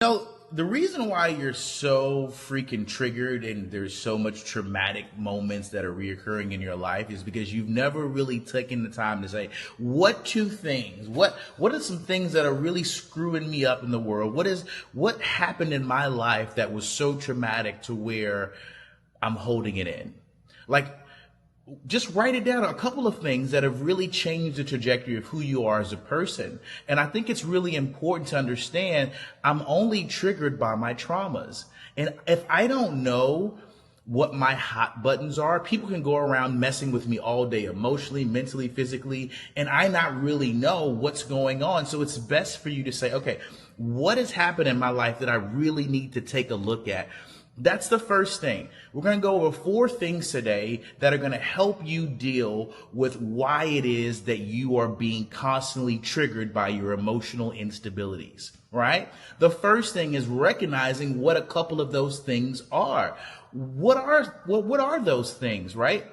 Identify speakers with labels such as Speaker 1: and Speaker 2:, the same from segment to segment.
Speaker 1: The reason why you're so freaking triggered and there's so much traumatic moments that are reoccurring in your life is because you've never really taken the time to say, what two things, what are some things that are really screwing me up in the world? What happened in my life that was so traumatic to where I'm holding it in? Like, just write it down, a couple of things that have really changed the trajectory of who you are as a person. And I think it's really important to understand I'm only triggered by my traumas. And if I don't know what my hot buttons are, people can go around messing with me all day, emotionally, mentally, physically, and I not really know what's going on. So it's best for you to say, okay, what has happened in my life that I really need to take a look at? That's the first thing. We're going to go over 4 things today that are going to help you deal with why it is that you are being constantly triggered by your emotional instabilities, right? The first thing is recognizing what a couple of those things are. What are those things, right?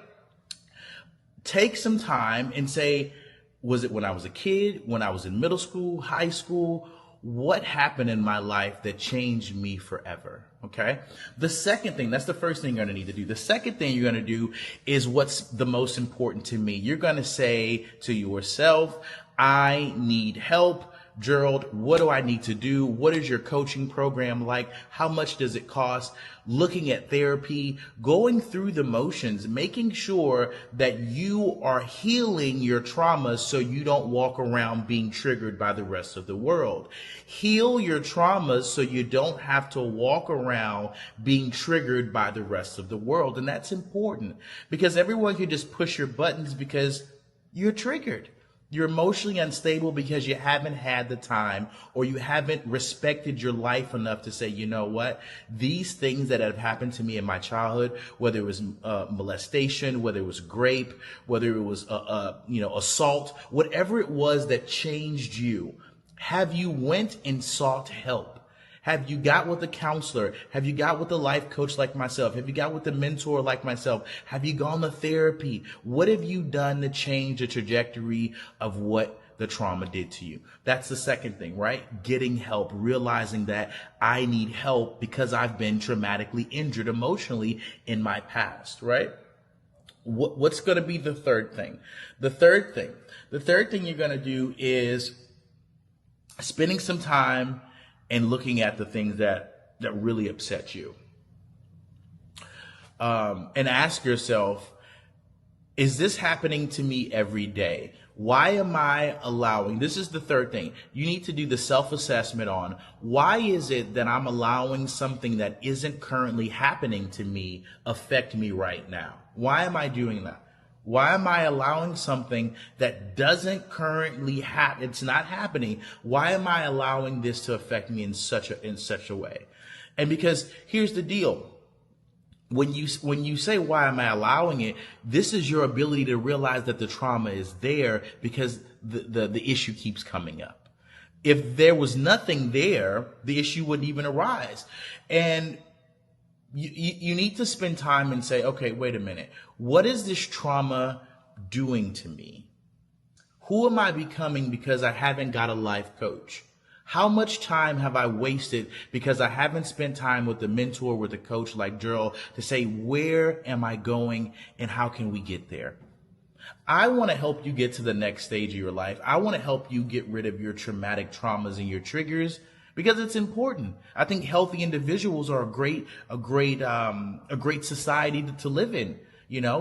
Speaker 1: Take some time and say, was it when I was a kid, when I was in middle school, high school? What happened in my life that changed me forever? Okay. The second thing, that's the first thing you're going to need to do. The second thing you're going to do is what's the most important to me. You're going to say to yourself, I need help. Gerald, what do I need to do? What is your coaching program like? How much does it cost? Looking at therapy, going through the motions, making sure that you are healing your traumas so you don't walk around being triggered by the rest of the world. Heal your traumas so you don't have to walk around being triggered by the rest of the world. And that's important because everyone can just push your buttons because you're triggered. You're emotionally unstable because you haven't had the time or you haven't respected your life enough to say, you know what, these things that have happened to me in my childhood, whether it was molestation, whether it was rape, whether it was assault, whatever it was that changed you, have you went and sought help? Have you got with a counselor? Have you got with a life coach like myself? Have you got with a mentor like myself? Have you gone to therapy? What have you done to change the trajectory of what the trauma did to you? That's the second thing, right? Getting help, realizing that I need help because I've been traumatically injured emotionally in my past, right? What's going to be the third thing? The third thing you're going to do is spending some time and looking at the things that really upset you. And ask yourself, is this happening to me every day? Why am I allowing, this is the third thing, you need to do the self-assessment on why is it that I'm allowing something that isn't currently happening to me affect me right now? Why am I doing that? Why am I allowing something that doesn't currently happen? It's not happening. Why am I allowing this to affect me in such a way? And because here's the deal. When you say, why am I allowing it? This is your ability to realize that the trauma is there because the issue keeps coming up. If there was nothing there, the issue wouldn't even arise. And you need to spend time and say, okay, wait a minute. What is this trauma doing to me? Who am I becoming because I haven't got a life coach? How much time have I wasted because I haven't spent time with a mentor, with a coach like Gerald to say, where am I going and how can we get there? I want to help you get to the next stage of your life. I want to help you get rid of your traumatic traumas and your triggers because it's important. I think healthy individuals are a great society to live in.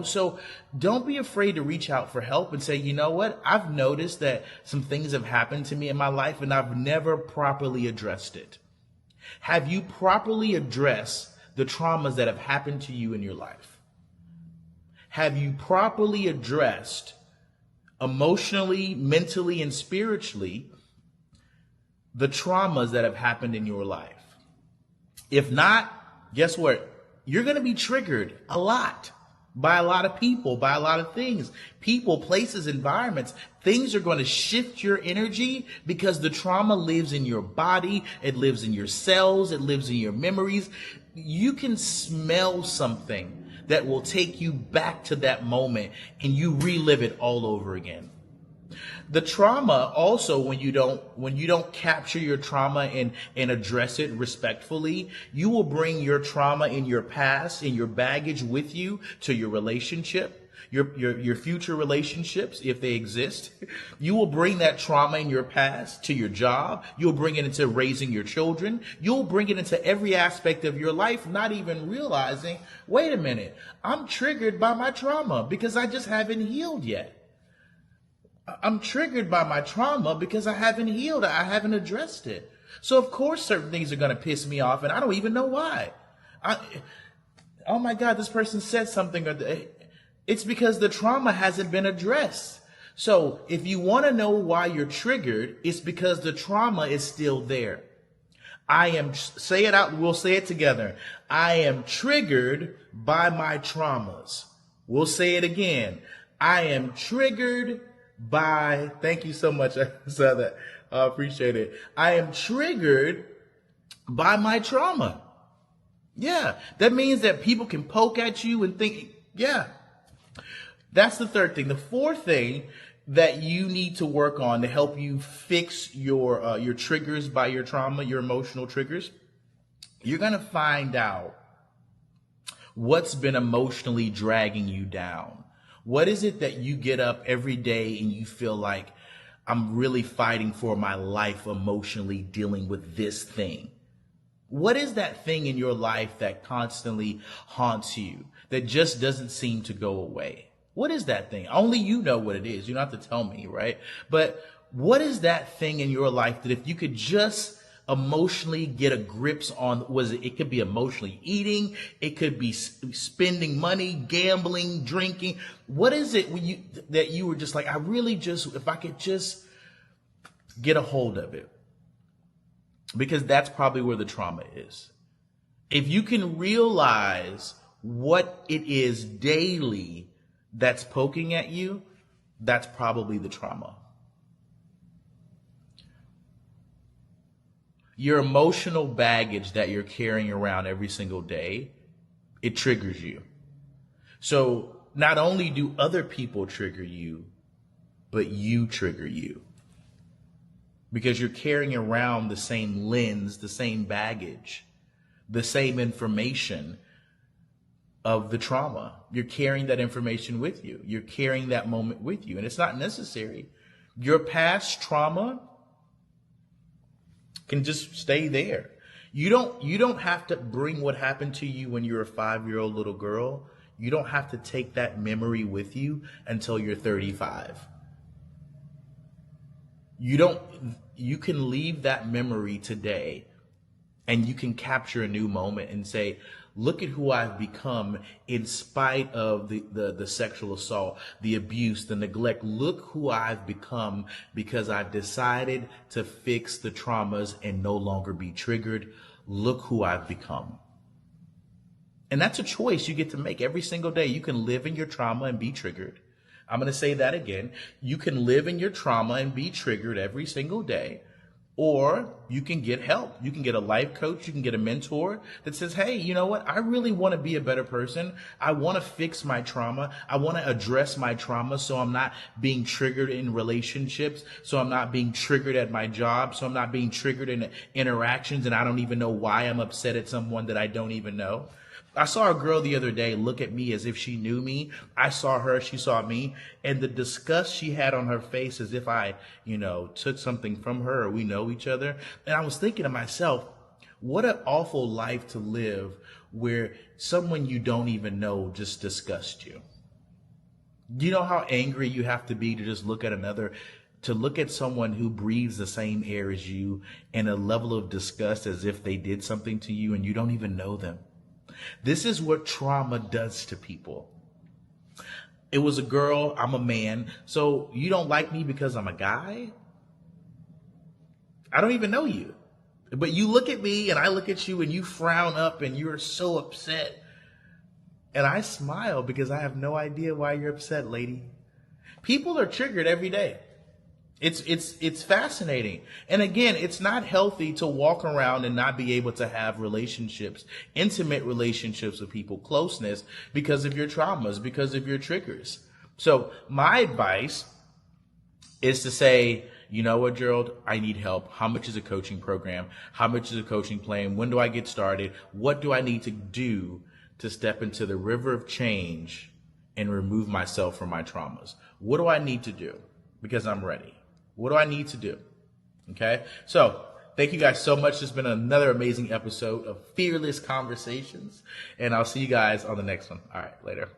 Speaker 1: So don't be afraid to reach out for help and say, you know what? I've noticed that some things have happened to me in my life and I've never properly addressed it. Have you properly addressed the traumas that have happened to you in your life? Have you properly addressed emotionally, mentally, and spiritually the traumas that have happened in your life? If not, guess what? You're going to be triggered a lot by a lot of people, by a lot of things, people, places, environments. Things are going to shift your energy because the trauma lives in your body. It lives in your cells. It lives in your memories. You can smell something that will take you back to that moment and you relive it all over again. The trauma also, when you don't capture your trauma and address it respectfully, you will bring your trauma in your past and your baggage with you to your relationship, your future relationships, if they exist. You will bring that trauma in your past to your job. You'll bring it into raising your children. You'll bring it into every aspect of your life, not even realizing, wait a minute, I'm triggered by my trauma because I just haven't healed yet. I'm triggered by my trauma because I haven't healed. I haven't addressed it. So of course certain things are going to piss me off and I don't even know why. Oh my God, this person said something. It's because the trauma hasn't been addressed. So if you want to know why you're triggered, it's because the trauma is still there. Say it out. We'll say it together. I am triggered by my traumas. We'll say it again. I am triggered by, thank you so much. I saw that. I appreciate it. I am triggered by my trauma. Yeah. That means that people can poke at you and think, yeah. That's the third thing. The fourth thing that you need to work on to help you fix your triggers by your trauma, your emotional triggers, you're going to find out what's been emotionally dragging you down. What is it that you get up every day and you feel like, I'm really fighting for my life emotionally dealing with this thing? What is that thing in your life that constantly haunts you, that just doesn't seem to go away? What is that thing? Only you know what it is. You don't have to tell me, right? But what is that thing in your life that if you could just emotionally get a grips on, it could be emotionally eating, it could be spending money, gambling, drinking. What is it that you were just like, I really just, if I could just get a hold of it? Because that's probably where the trauma is. If you can realize what it is daily that's poking at you, that's probably the trauma. Your emotional baggage that you're carrying around every single day, it triggers you. So not only do other people trigger you, but you trigger you. Because you're carrying around the same lens, the same baggage, the same information of the trauma. You're carrying that information with you. You're carrying that moment with you. And it's not necessary. Your past trauma can just stay there. You don't have to bring what happened to you when you're a 5-year-old little girl. You don't have to take that memory with you until you're 35. You can leave that memory today and you can capture a new moment and say, look at who I've become in spite of the sexual assault, the abuse, the neglect. Look who I've become because I've decided to fix the traumas and no longer be triggered. Look who I've become. And that's a choice you get to make every single day. You can live in your trauma and be triggered. I'm going to say that again. You can live in your trauma and be triggered every single day. Or you can get help. You can get a life coach. You can get a mentor that says, hey, you know what? I really want to be a better person. I want to fix my trauma. I want to address my trauma so I'm not being triggered in relationships. So I'm not being triggered at my job. So I'm not being triggered in interactions and I don't even know why I'm upset at someone that I don't even know. I saw a girl the other day look at me as if she knew me. I saw her, she saw me, and the disgust she had on her face as if I, took something from her or we know each other. And I was thinking to myself, what an awful life to live where someone you don't even know just disgusts you. Do you know how angry you have to be to just look at someone who breathes the same air as you and a level of disgust as if they did something to you and you don't even know them? This is what trauma does to people. It was a girl, I'm a man, so you don't like me because I'm a guy? I don't even know you. But you look at me and I look at you and you frown up and you're so upset. And I smile because I have no idea why you're upset, lady. People are triggered every day. It's fascinating. And again, it's not healthy to walk around and not be able to have relationships, intimate relationships with people, closeness, because of your traumas, because of your triggers. So my advice is to say, you know what, Gerald, I need help. How much is a coaching program? How much is a coaching plan? When do I get started? What do I need to do to step into the river of change and remove myself from my traumas? What do I need to do? Because I'm ready. What do I need to do? Okay. So thank you guys so much. It's been another amazing episode of Fearless Conversations, and I'll see you guys on the next one. All right. Later.